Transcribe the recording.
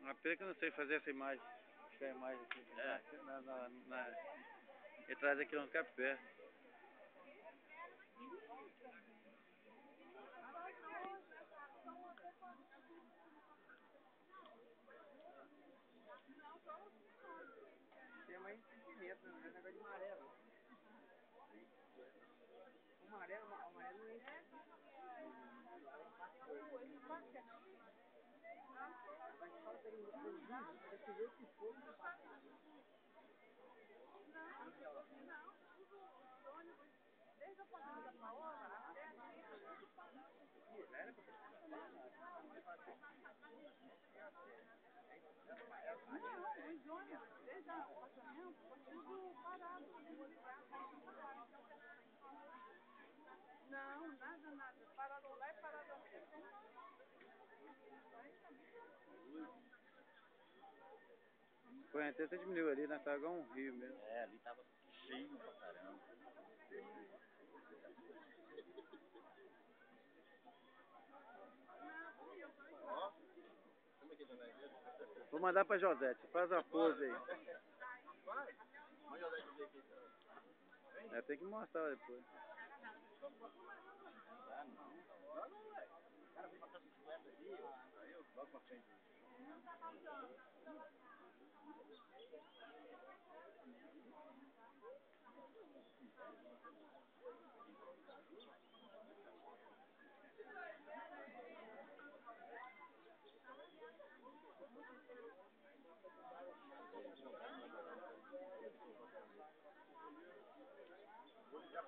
Uma pena que eu não sei fazer essa imagem. Essa imagem aqui. Ele traz aqui no café. Tem mais sentimento, não é negócio de maré, não. O maré não é isso. Mas falta aí o livro, para que ver que for. Não. Desde a passada da palavra até aqui. Não, os ônibus, desde o apartamento, foi tudo parado. Não, nada. Parado lá e parado aqui. Foi até diminuiu ali, né? Tava igual um rio mesmo. É, ali tava cheio pra caramba. Vou mandar pra Josete, faz a pose aí. É, tem que mostrar depois. O cara foi passar bicicleta ali, aí eu logo pra frente. Vou ligar